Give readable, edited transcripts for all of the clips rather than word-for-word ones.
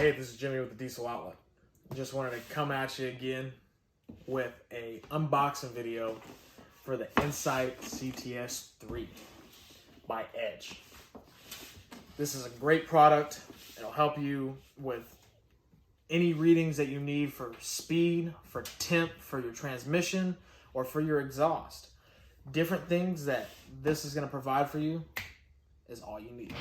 Hey, this is Jimmy with the Diesel Outlet. Just wanted to come at you again with a unboxing video for the Insight CTS3 by Edge. This is a great product. It'll help you with any readings that you need for speed, for temp, for your transmission, or for your exhaust. Different things that this is going to provide for you is all you need.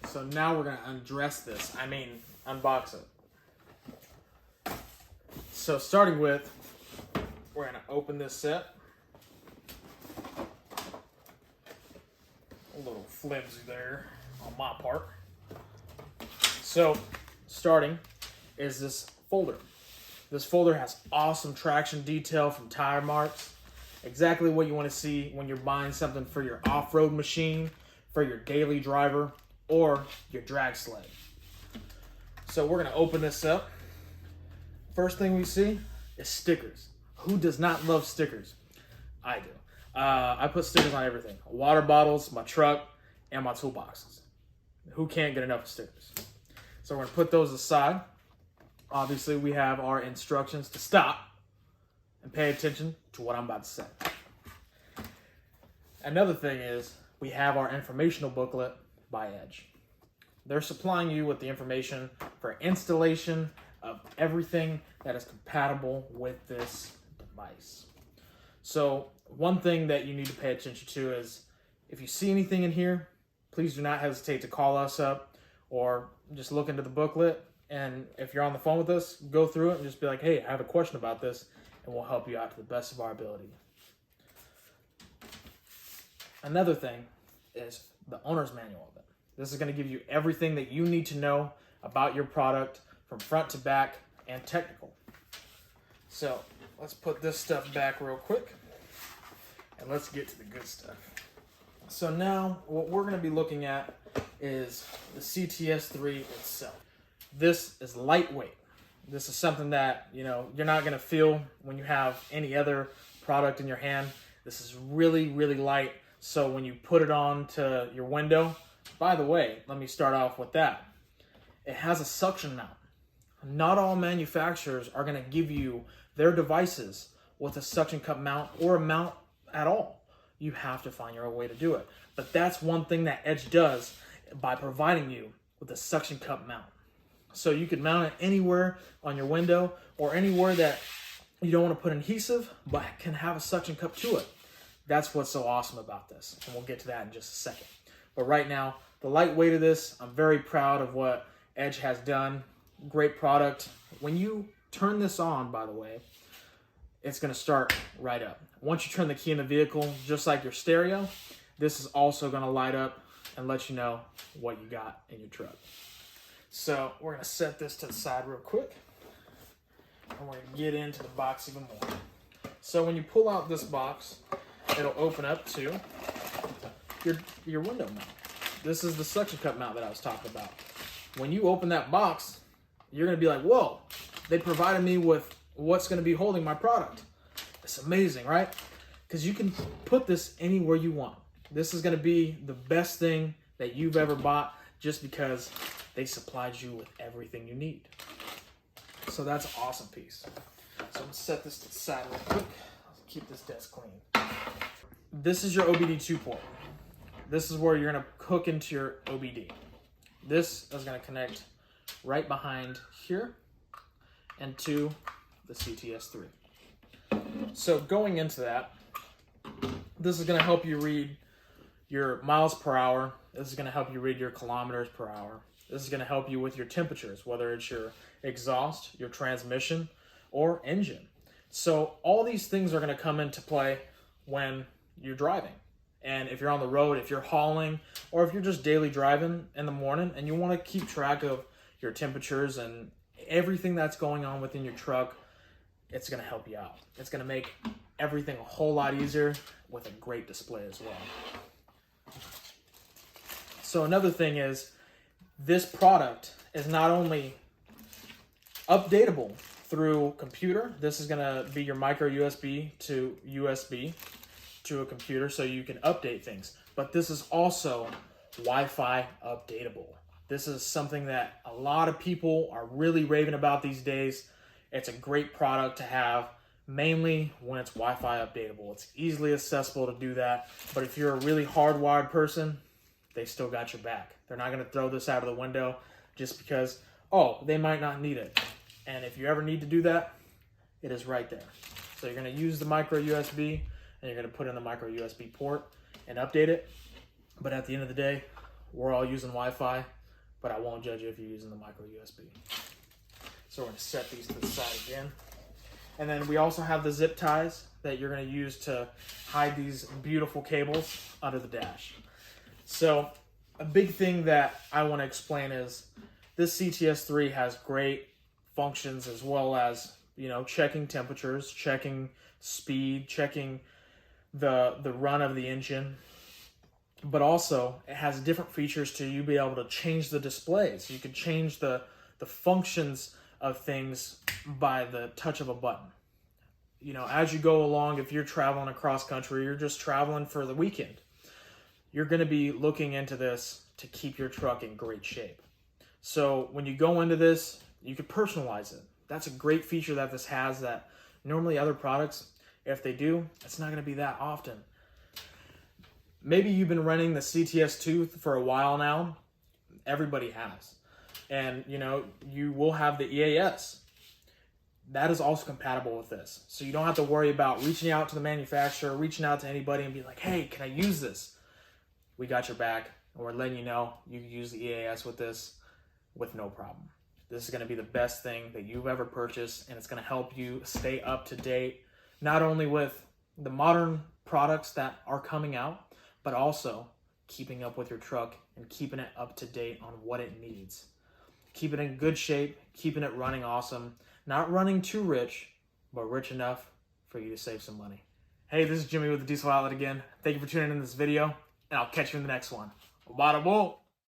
So now we're going to unbox it. So starting with, we're going to open this set. A little flimsy there on my part. So starting is this folder. This folder has awesome traction detail from tire marks. Exactly what you want to see when you're buying something for your off-road machine, for your daily driver, or your drag sled. So we're gonna open this up. First thing we see is stickers. Who does not love stickers? I do. I put stickers on everything. Water bottles, my truck, and my toolboxes. Who can't get enough of stickers? So we're gonna put those aside. Obviously we have our instructions to stop and pay attention to what I'm about to say. Another thing is we have our informational booklet by Edge. They're supplying you with the information for installation of everything that is compatible with this device. So one thing that you need to pay attention to is if you see anything in here, please do not hesitate to call us up or just look into the booklet. And if you're on the phone with us, go through it and just be like, hey, I have a question about this, and we'll help you out to the best of our ability. Another thing is the owner's manual of it. This is going to give you everything that you need to know about your product from front to back and technical. So let's put this stuff back real quick and let's get to the good stuff. So now what we're going to be looking at is the CTS3 itself. This is lightweight. This is something that you're not going to feel when you have any other product in your hand. This is really, really light. So when you put it on to your window, by the way, let me start off with that. It has a suction mount. Not all manufacturers are going to give you their devices with a suction cup mount or a mount at all. You have to find your own way to do it. But that's one thing that Edge does by providing you with a suction cup mount. So you can mount it anywhere on your window or anywhere that you don't want to put adhesive, but can have a suction cup to it. That's what's so awesome about this, and we'll get to that in just a second. But right now, the lightweight of this, I'm very proud of what Edge has done. Great product. When you turn this on, by the way, it's going to start right up. Once you turn the key in the vehicle, just like your stereo, this is also going to light up and let you know what you got in your truck. So we're going to set this to the side real quick, and we're going to get into the box even more. So when you pull out this box, it'll open up to your window mount. This is the suction cup mount that I was talking about. When you open that box, you're going to be like, whoa, they provided me with what's going to be holding my product. It's amazing, right? Because you can put this anywhere you want. This is going to be the best thing that you've ever bought just because they supplied you with everything you need. So that's an awesome piece. So I'm going to set this to the side real quick. Let's keep this desk clean. This is your OBD2 port. This is where you're going to hook into your OBD. This is going to connect right behind here and to the CTS3. So going into that, this is going to help you read your miles per hour. This is going to help you read your kilometers per hour. This is going to help you with your temperatures, whether it's your exhaust, your transmission, or engine. So all these things are going to come into play when you're driving. And if you're on the road, if you're hauling, or if you're just daily driving in the morning and you want to keep track of your temperatures and everything that's going on within your truck, it's going to help you out. It's going to make everything a whole lot easier with a great display as well. So another thing is, this product is not only updatable through computer. This is going to be your micro USB to a computer so you can update things. But this is also Wi-Fi updatable. This is something that a lot of people are really raving about these days. It's a great product to have, mainly when it's Wi-Fi updatable. It's easily accessible to do that. But if you're a really hardwired person, they still got your back. They're not going to throw this out of the window just because, oh, they might not need it. And if you ever need to do that, it is right there. So you're going to use the micro USB and you're going to put in the micro USB port and update it. But at the end of the day, we're all using Wi-Fi, but I won't judge you if you're using the micro USB. So we're going to set these to the side again. And then we also have the zip ties that you're going to use to hide these beautiful cables under the dash. So a big thing that I want to explain is this CTS3 has great functions as well as, you know, checking temperatures, checking speed, checking the run of the engine. But also it has different features to you be able to change the displays. You can change the functions of things by the touch of a button. You know, as you go along, if you're traveling across country, you're just traveling for the weekend, you're going to be looking into this to keep your truck in great shape. So when you go into this, you can personalize it. That's a great feature that this has that normally other products, if they do, it's not going to be that often. Maybe you've been running the CTS2 for a while now. Everybody has. And, you know, you will have the EAS. That is also compatible with this. So you don't have to worry about reaching out to the manufacturer, reaching out to anybody and be like, hey, can I use this? We got your back. And we're letting you know you can use the EAS with this with no problem. This is going to be the best thing that you've ever purchased, and it's going to help you stay up to date, not only with the modern products that are coming out, but also keeping up with your truck and keeping it up to date on what it needs. Keep it in good shape, keeping it running awesome, not running too rich, but rich enough for you to save some money. Hey, this is Jimmy with the Diesel Outlet again. Thank you for tuning in this video, and I'll catch you in the next one. Bada boom!